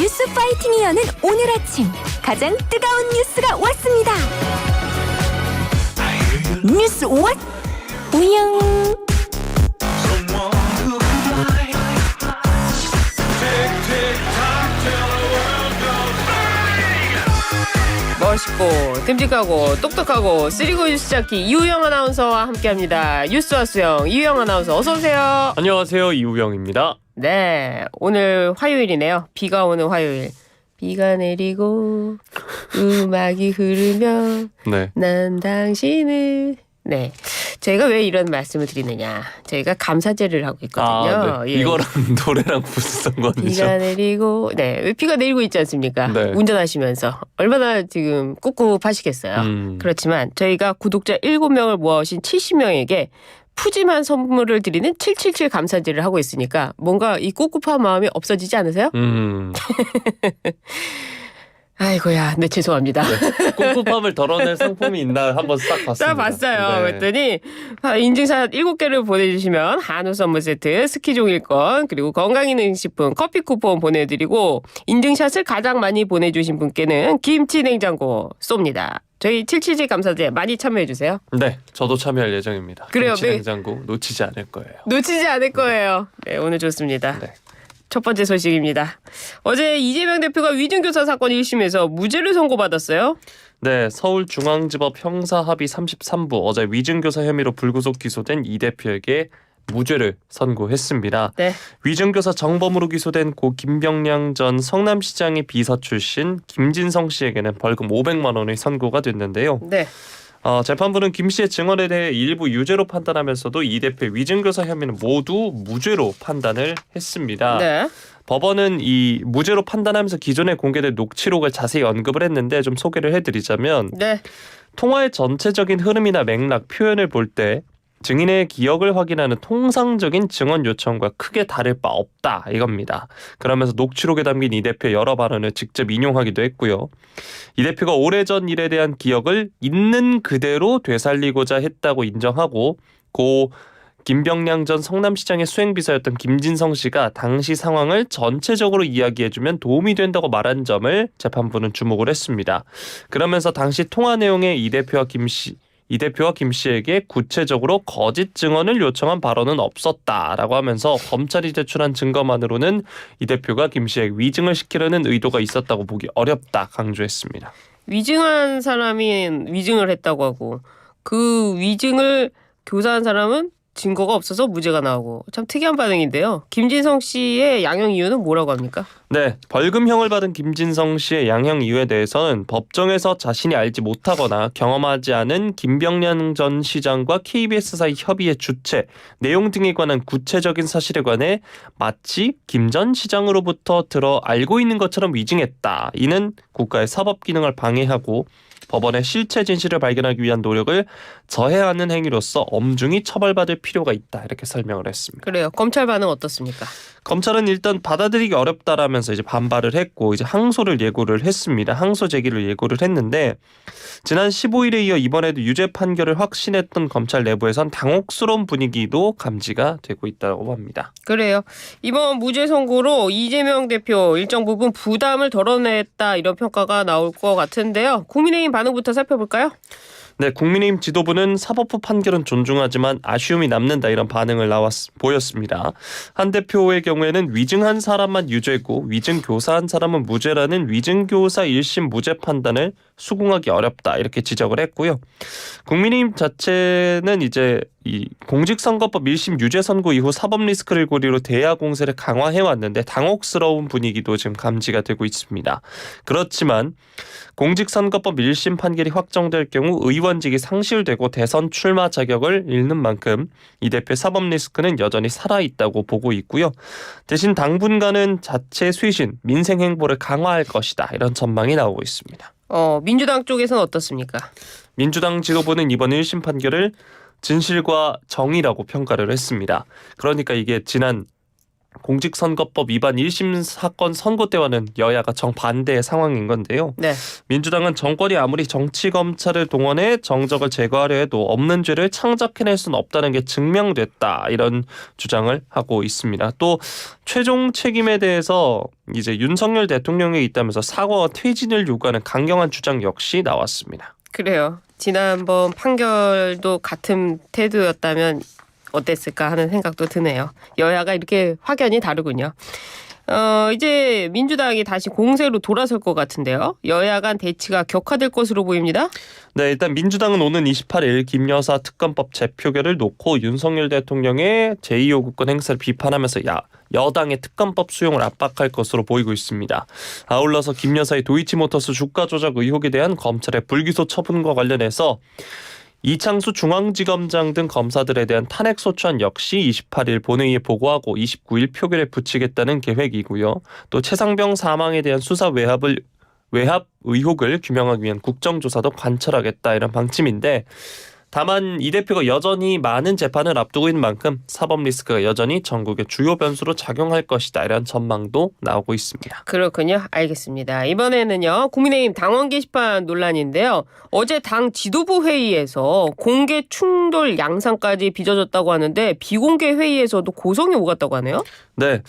뉴스 파이팅이 여는 오늘 아침 가장 뜨거운 뉴스가 왔습니다. 뉴스 왓 우영. 멋있고 듬직하고 똑똑하고 쓰리고 뉴스 찾기 이우영 아나운서와 함께합니다. 뉴스와 수영 이우영 아나운서 어서 오세요. 안녕하세요, 이우영입니다. 네, 오늘 화요일이네요. 비가 오는 화요일. 비가 내리고 음악이 흐르면 네. 난 당신을. 네, 저희가 왜 이런 말씀을 드리느냐. 저희가 감사제를 하고 있거든요. 네. 이거랑 노래랑 무슨 상관이죠? 비가 내리고, 네, 왜 비가 내리고 있지 않습니까? 네. 운전하시면서 얼마나 지금 꿉꿉하시겠어요. 그렇지만 저희가 구독자 7명을 모아오신 70명에게 푸짐한 선물을 드리는 777 감사제를 하고 있으니까 뭔가 이 꿉꿉한 마음이 없어지지 않으세요? 아이고야, 네, 죄송합니다. 네. 꿉꿉함을 덜어낼 상품이 있나 한번 싹 봤습니다. 딱 봤어요. 네. 그랬더니 인증샷 7개를 보내주시면 한우 선물 세트, 스키 종일권, 그리고 건강기능식품, 커피 쿠폰 보내드리고 인증샷을 가장 많이 보내주신 분께는 김치 냉장고 쏩니다. 저희 777 감사제 많이 참여해주세요. 네, 저도 참여할 예정입니다. 그래요. 김치 냉장고 놓치지 않을 거예요. 놓치지 않을 거예요. 네, 오늘 좋습니다. 네. 첫 번째 소식입니다. 어제 이재명 대표가 위증교사 사건 1심에서 무죄를 선고받았어요. 네, 서울중앙지법 형사합의 33부 어제 위증교사 혐의로 불구속 기소된 이 대표에게 무죄를 선고했습니다. 네. 위증교사 정범으로 기소된 고 김병량 전 성남시장의 비서 출신 김진성 씨에게는 벌금 500만 원의 선고가 됐는데요. 네. 재판부는 김 씨의 증언에 대해 일부 유죄로 판단하면서도 이 대표의 위증교사 혐의는 모두 무죄로 판단을 했습니다. 네. 법원은 이 무죄로 판단하면서 기존에 공개된 녹취록을 자세히 언급을 했는데 좀 소개를 해드리자면 네. 통화의 전체적인 흐름이나 맥락, 표현을 볼 때 증인의 기억을 확인하는 통상적인 증언 요청과 크게 다를 바 없다 이겁니다. 그러면서 녹취록에 담긴 이 대표의 여러 발언을 직접 인용하기도 했고요. 이 대표가 오래전 일에 대한 기억을 있는 그대로 되살리고자 했다고 인정하고 고 김병량 전 성남시장의 수행비서였던 김진성 씨가 당시 상황을 전체적으로 이야기해주면 도움이 된다고 말한 점을 재판부는 주목을 했습니다. 그러면서 당시 통화 내용에 이 대표와 김 씨에게 구체적으로 거짓 증언을 요청한 발언은 없었다라고 하면서 검찰이 제출한 증거만으로는 이 대표가 김 씨에게 위증을 시키려는 의도가 있었다고 보기 어렵다 강조했습니다. 위증한 사람이 위증을 했다고 하고 그 위증을 교사한 사람은 증거가 없어서 무죄가 나오고 참 특이한 반응인데요. 김진성 씨의 양형 이유는 뭐라고 합니까? 네, 벌금형을 받은 김진성 씨의 양형 이유에 대해서는 법정에서 자신이 알지 못하거나 경험하지 않은 김병량 전 시장과 KBS사의 협의의 주체, 내용 등에 관한 구체적인 사실에 관해 마치 김 전 시장으로부터 들어 알고 있는 것처럼 위증했다. 이는 국가의 사법 기능을 방해하고 법원의 실체 진실을 발견하기 위한 노력을 저해하는 행위로서 엄중히 처벌받을 필요가 있다. 이렇게 설명을 했습니다. 그래요. 검찰 반응 어떻습니까? 검찰은 일단 받아들이기 어렵다라면서 이제 반발을 했고 이제 항소를 예고를 했습니다. 항소 제기를 예고를 했는데 지난 15일에 이어 이번에도 유죄 판결을 확신했던 검찰 내부에선 당혹스러운 분위기도 감지가 되고 있다고 합니다. 그래요. 이번 무죄 선고로 이재명 대표 일정 부분 부담을 덜어냈다 이런 평가가 나올 것 같은데요. 국민의힘 반응부터 살펴볼까요? 네, 국민의힘 지도부는 사법부 판결은 존중하지만 아쉬움이 남는다 이런 반응을 보였습니다. 한 대표의 경우에는 위증한 사람만 유죄고 위증교사한 사람은 무죄라는 위증교사 1심 무죄 판단을 수긍하기 어렵다 이렇게 지적을 했고요. 국민의힘 자체는 이제 이 공직선거법 1심 유죄 선고 이후 사법 리스크를 고리로 대야 공세를 강화해왔는데 당혹스러운 분위기도 지금 감지가 되고 있습니다. 그렇지만 공직선거법 1심 판결이 확정될 경우 의원직이 상실되고 대선 출마 자격을 잃는 만큼 이 대표의 사법 리스크는 여전히 살아있다고 보고 있고요. 대신 당분간은 자체 쇄신, 민생 행보를 강화할 것이다 이런 전망이 나오고 있습니다. 민주당 쪽에서는 어떻습니까? 민주당 지도부는 이번 1심 판결을 진실과 정의라고 평가를 했습니다. 그러니까 이게 지난 공직선거법 위반 1심 사건 선고 때와는 여야가 정반대의 상황인 건데요. 네. 민주당은 정권이 아무리 정치검찰을 동원해 정적을 제거하려 해도 없는 죄를 창작해낼 수는 없다는 게 증명됐다. 이런 주장을 하고 있습니다. 또 최종 책임에 대해서 이제 윤석열 대통령이 있다면서 사과와 퇴진을 요구하는 강경한 주장 역시 나왔습니다. 그래요. 지난번 판결도 같은 태도였다면 어땠을까 하는 생각도 드네요. 여야가 이렇게 확연히 다르군요. 이제 민주당이 다시 공세로 돌아설 것 같은데요. 여야 간 대치가 격화될 것으로 보입니다. 네, 일단 민주당은 오는 28일 김여사 특검법 재표결을 놓고 윤석열 대통령의 제2요구권 행사를 비판하면서 여당의 특검법 수용을 압박할 것으로 보이고 있습니다. 아울러서 김여사의 도이치모터스 주가 조작 의혹에 대한 검찰의 불기소 처분과 관련해서 이창수 중앙지검장 등 검사들에 대한 탄핵소추안 역시 28일 본회의에 보고하고 29일 표결에 붙이겠다는 계획이고요. 또 최상병 사망에 대한 수사 외압 의혹을 규명하기 위한 국정조사도 관철하겠다 이런 방침인데 다만 이 대표가 여전히 많은 재판을 앞두고 있는 만큼 사법 리스크가 여전히 전국의 주요 변수로 작용할 것이다 이런 전망도 나오고 있습니다. 그렇군요. 알겠습니다. 이번에는요. 국민의힘 당원 게시판 논란인데요. 어제 당 지도부 회의에서 공개 충돌 양상까지 빚어졌다고 하는데 비공개 회의에서도 고성이 오갔다고 하네요. 네,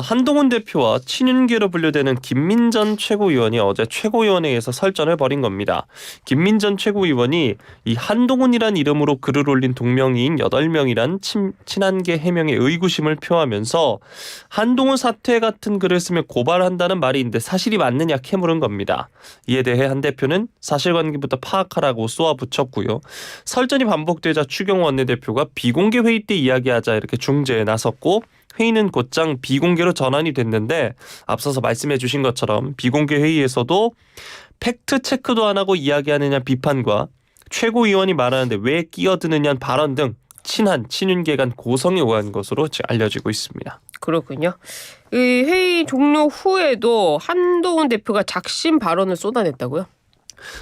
한동훈 대표와 친윤계로 분류되는 김민전 최고위원이 어제 최고위원회에서 설전을 벌인 겁니다. 김민전 최고위원이 이 한동훈이란 이름으로 글을 올린 동명이인 8명이란 친한계 해명에 의구심을 표하면서 한동훈 사퇴 같은 글을 쓰면 고발한다는 말이 있는데 사실이 맞느냐 캐물은 겁니다. 이에 대해 한 대표는 사실관계부터 파악하라고 쏘아붙였고요. 설전이 반복되자 추경호 원내대표가 비공개 회의 때 이야기하자 이렇게 중재에 나섰고 회의는 곧장 비공개로 전환이 됐는데 앞서서 말씀해 주신 것처럼 비공개 회의에서도 팩트 체크도 안 하고 이야기하느냐 비판과 최고위원이 말하는데 왜 끼어드느냐는 발언 등 친윤계 간 고성이 오간 것으로 알려지고 있습니다. 그렇군요. 이 회의 종료 후에도 한동훈 대표가 작심 발언을 쏟아냈다고요?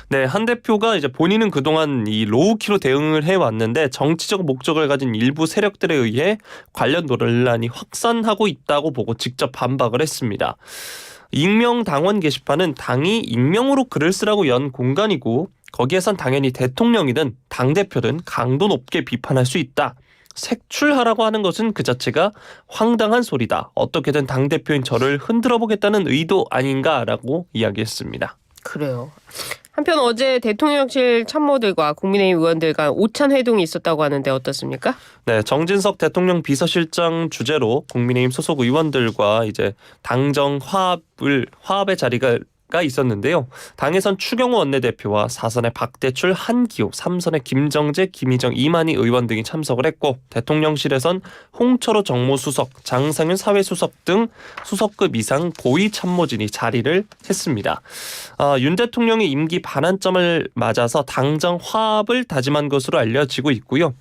네, 한 대표가 이제 본인은 그동안 이 로우키로 대응을 해왔는데 정치적 목적을 가진 일부 세력들에 의해 관련 논란이 확산하고 있다고 보고 직접 반박을 했습니다. 익명 당원 게시판은 당이 익명으로 글을 쓰라고 연 공간이고 거기에선 당연히 대통령이든 당대표든 강도 높게 비판할 수 있다. 색출하라고 하는 것은 그 자체가 황당한 소리다. 어떻게든 당대표인 저를 흔들어 보겠다는 의도 아닌가라고 이야기했습니다. 그래요. 한편 어제 대통령실 참모들과 국민의힘 의원들 간 오찬 회동이 있었다고 하는데 어떻습니까? 네, 정진석 대통령 비서실장 주재로 국민의힘 소속 의원들과 이제 당정 화합의 자리가 있었는데요. 당에선 추경호 원내대표와 4선의 박대출, 한기호, 3선의 김정재, 김희정, 이만희 의원 등이 참석을 했고 대통령실에선 홍철호 정무수석, 장상윤 사회수석 등 수석급 이상 고위 참모진이 자리를 했습니다. 윤 대통령의 임기 반환점을 맞아서 당정 화합을 다짐한 것으로 알려지고 있고요.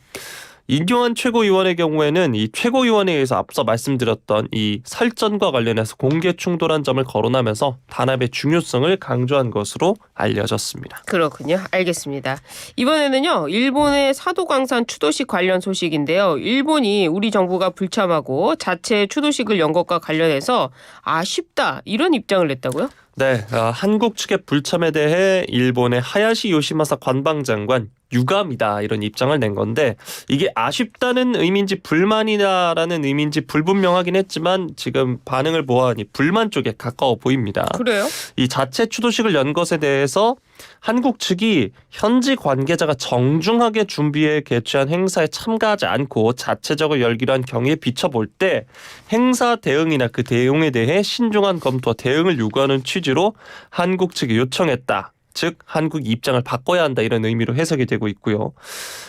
인교환 최고위원의 경우에는 이 최고위원회에서 앞서 말씀드렸던 이 설전과 관련해서 공개 충돌한 점을 거론하면서 단합의 중요성을 강조한 것으로 알려졌습니다. 그렇군요. 알겠습니다. 이번에는요. 일본의 사도광산 추도식 관련 소식인데요. 일본이 우리 정부가 불참하고 자체 추도식을 연 것과 관련해서 아쉽다 이런 입장을 냈다고요? 네, 한국 측의 불참에 대해 일본의 하야시 요시마사 관방장관 유감이다 이런 입장을 낸 건데 이게 아쉽다는 의미인지 불만이다라는 의미인지 불분명하긴 했지만 지금 반응을 보아하니 불만 쪽에 가까워 보입니다. 그래요? 이 자체 추도식을 연 것에 대해서 한국 측이 현지 관계자가 정중하게 준비해 개최한 행사에 참가하지 않고 자체적으로 열기로 한 경위에 비춰볼 때 행사 대응이나 그 내용에 대해 신중한 검토와 대응을 요구하는 취지로 한국 측이 요청했다. 즉 한국이 입장을 바꿔야 한다 이런 의미로 해석이 되고 있고요.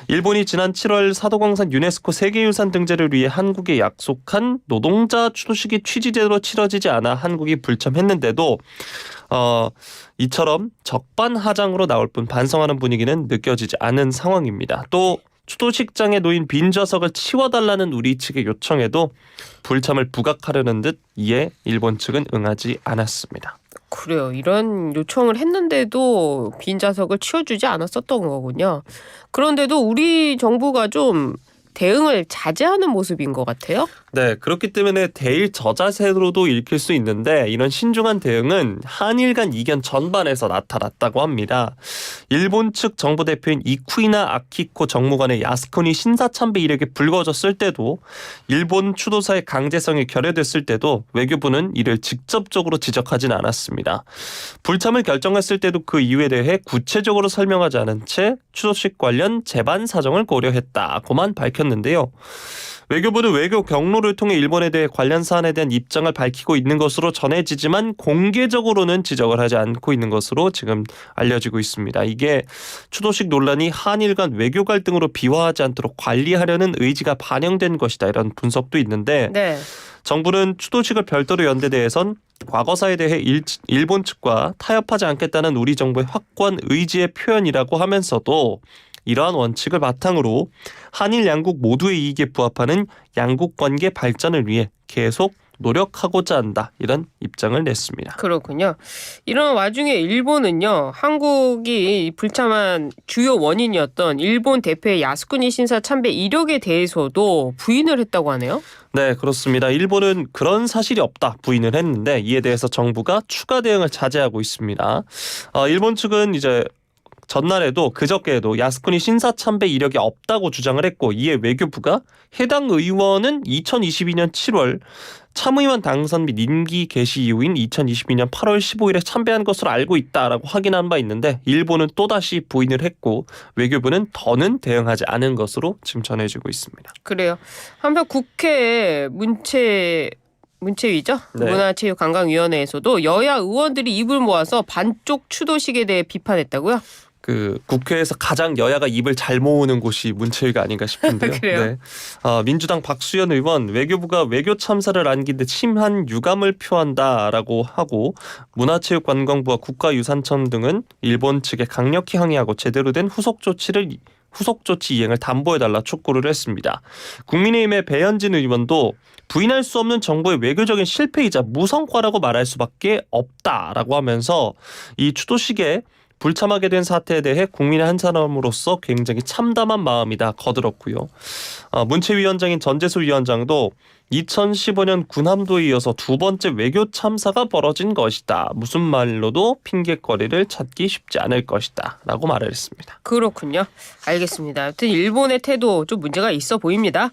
일본이 지난 7월 사도광산 유네스코 세계유산 등재를 위해 한국에 약속한 노동자 추도식이 취지대로 치러지지 않아 한국이 불참했는데도 이처럼 적반하장으로 나올 뿐 반성하는 분위기는 느껴지지 않은 상황입니다. 또 추도식장에 놓인 빈 좌석을 치워달라는 우리 측의 요청에도 불참을 부각하려는 듯 이에 일본 측은 응하지 않았습니다. 그래요. 이런 요청을 했는데도 빈 좌석을 치워주지 않았었던 거군요. 그런데도 우리 정부가 좀 대응을 자제하는 모습인 것 같아요. 네, 그렇기 때문에 대일 저자세로도 읽힐 수 있는데 이런 신중한 대응은 한일 간 이견 전반에서 나타났다고 합니다. 일본 측 정부 대표인 이쿠이나 아키코 정무관의 야스쿠니 신사참배 이력이 불거졌을 때도 일본 추도사의 강제성이 결여됐을 때도 외교부는 이를 직접적으로 지적하진 않았습니다. 불참을 결정했을 때도 그 이유에 대해 구체적으로 설명하지 않은 채 추도식 관련 재반 사정을 고려했다고만 밝혔는데요. 외교부는 외교 경로를 통해 일본에 대해 관련 사안에 대한 입장을 밝히고 있는 것으로 전해지지만 공개적으로는 지적을 하지 않고 있는 것으로 지금 알려지고 있습니다. 이게 추도식 논란이 한일 간 외교 갈등으로 비화하지 않도록 관리하려는 의지가 반영된 것이다 이런 분석도 있는데 네. 정부는 추도식을 별도로 연대 대해선 과거사에 대해 일본 측과 타협하지 않겠다는 우리 정부의 확고한 의지의 표현이라고 하면서도 이러한 원칙을 바탕으로 한일 양국 모두의 이익에 부합하는 양국 관계 발전을 위해 계속 노력하고자 한다. 이런 입장을 냈습니다. 그렇군요. 이런 와중에 일본은요. 한국이 불참한 주요 원인이었던 일본 대표의 야스쿠니 신사 참배 이력에 대해서도 부인을 했다고 하네요. 네, 그렇습니다. 일본은 그런 사실이 없다 부인을 했는데 이에 대해서 정부가 추가 대응을 자제하고 있습니다. 일본 측은 이제 전날에도 그저께에도 야스쿠니 신사 참배 이력이 없다고 주장을 했고 이에 외교부가 해당 의원은 2022년 7월 참의원 당선 및 임기 개시 이후인 2022년 8월 15일에 참배한 것으로 알고 있다라고 확인한 바 있는데 일본은 또다시 부인을 했고 외교부는 더는 대응하지 않은 것으로 지금 전해지고 있습니다. 그래요. 한편 국회 문체위죠? 네. 문화체육관광위원회에서도 여야 의원들이 입을 모아서 반쪽 추도식에 대해 비판했다고요? 그 국회에서 가장 여야가 입을 잘 모으는 곳이 문체위가 아닌가 싶은데요. 그래요? 네. 민주당 박수현 의원 외교부가 외교 참사를 안긴 데 심한 유감을 표한다라고 하고 문화체육관광부와 국가유산청 등은 일본 측에 강력히 항의하고 제대로 된 후속 조치 이행을 담보해달라 촉구를 했습니다. 국민의힘의 배현진 의원도 부인할 수 없는 정부의 외교적인 실패이자 무성과라고 말할 수밖에 없다라고 하면서 이 추도식에 불참하게 된 사태에 대해 국민의 한 사람으로서 굉장히 참담한 마음이다 거들었고요. 문체위원장인 전재수 위원장도 2015년 군함도에 이어서 두 번째 외교 참사가 벌어진 것이다. 무슨 말로도 핑계거리를 찾기 쉽지 않을 것이다. 라고 말을 했습니다. 그렇군요. 알겠습니다. 하여튼 일본의 태도 좀 문제가 있어 보입니다.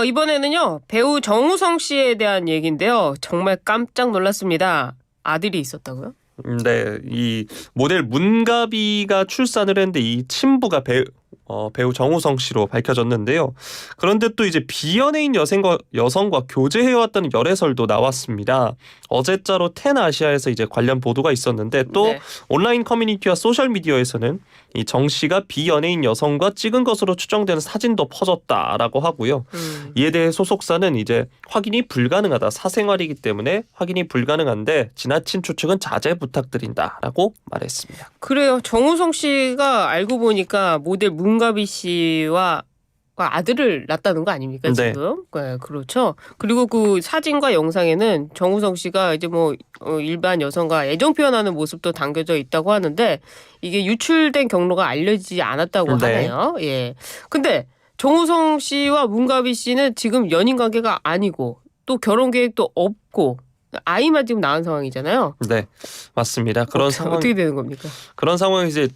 이번에는요. 배우 정우성 씨에 대한 얘기인데요. 정말 깜짝 놀랐습니다. 아들이 있었다고요? 네, 이 모델 문가비가 출산을 했는데 이 친부가 배우 정우성 씨로 밝혀졌는데요. 그런데 또 이제 비연예인 여성과 교제해왔다는 열애설도 나왔습니다. 어제자로 텐아시아에서 이제 관련 보도가 있었는데 또 네. 온라인 커뮤니티와 소셜 미디어에서는 이 정 씨가 비연예인 여성과 찍은 것으로 추정되는 사진도 퍼졌다라고 하고요. 이에 대해 소속사는 이제 확인이 불가능하다. 사생활이기 때문에 확인이 불가능한데 지나친 추측은 자제 부탁드린다라고 말했습니다. 그래요. 정우성 씨가 알고 보니까 모델 문가비 씨와 아들을 낳았다는 거 아닙니까 네. 지금? 네, 그렇죠. 그리고 그 사진과 영상에는 정우성 씨가 이제 뭐 일반 여성과 애정 표현하는 모습도 담겨져 있다고 하는데 이게 유출된 경로가 알려지지 않았다고 네. 하네요. 예. 근데 정우성 씨와 문가비 씨는 지금 연인 관계가 아니고 또 결혼 계획도 없고 아이만 지금 낳은 상황이잖아요. 네, 맞습니다. 그런 상황 어떻게 되는 겁니까? 그런 상황에 이제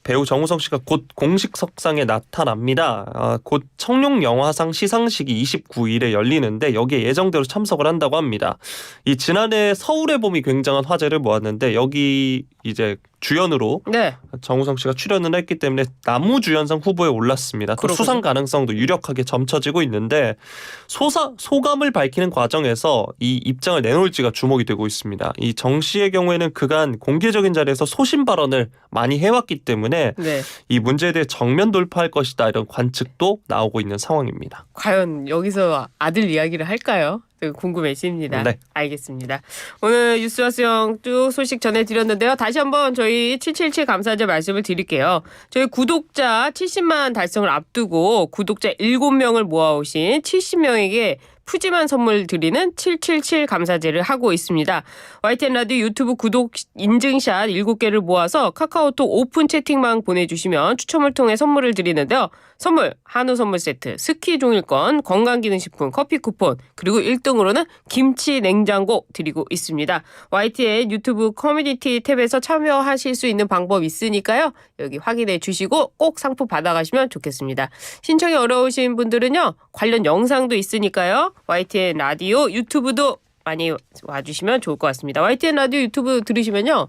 배우 정우성 씨가 곧 공식 석상에 나타납니다. 곧 청룡 영화상 시상식이 29일에 열리는데 여기에 예정대로 참석을 한다고 합니다. 이 지난해 서울의 봄이 굉장한 화제를 모았는데 여기 이제 주연으로 네. 정우성 씨가 출연을 했기 때문에 나무주연상 후보에 올랐습니다. 또 그렇군요. 수상 가능성도 유력하게 점쳐지고 있는데 소감을 밝히는 과정에서 이 입장을 내놓을지가 주목이 되고 있습니다. 이 정 씨의 경우에는 그간 공개적인 자리에서 소신 발언을 많이 해왔기 때문에 네. 이 문제에 대해 정면 돌파할 것이다 이런 관측도 나오고 있는 상황입니다. 과연 여기서 아들 이야기를 할까요? 궁금해집니다. 네. 알겠습니다. 오늘 뉴스와 수영 쭉 소식 전해드렸는데요. 다시 한번 저희 777 감사제 말씀을 드릴게요. 저희 구독자 70만 달성을 앞두고 구독자 7명을 모아오신 70명에게 푸짐한 선물 드리는 777 감사제를 하고 있습니다. YTN 라디오 유튜브 구독 인증샷 7개를 모아서 카카오톡 오픈 채팅방 보내주시면 추첨을 통해 선물을 드리는데요. 선물 한우 선물 세트, 스키 종일권, 건강기능식품, 커피 쿠폰, 그리고 1등으로는 김치 냉장고 드리고 있습니다. YTN 유튜브 커뮤니티 탭에서 참여하실 수 있는 방법 있으니까요. 여기 확인해 주시고 꼭 상품 받아가시면 좋겠습니다. 신청이 어려우신 분들은요. 관련 영상도 있으니까요. YTN 라디오 유튜브도 많이 와주시면 좋을 것 같습니다. YTN 라디오 유튜브 들으시면요.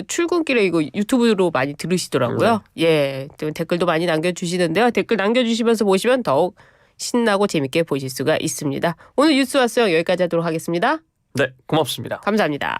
출근길에 이거 유튜브로 많이 들으시더라고요. 예, 댓글도 많이 남겨주시는데요. 댓글 남겨주시면서 보시면 더욱 신나고 재밌게 보실 수가 있습니다. 오늘 뉴스 왔어요. 여기까지 하도록 하겠습니다. 네, 고맙습니다. 감사합니다.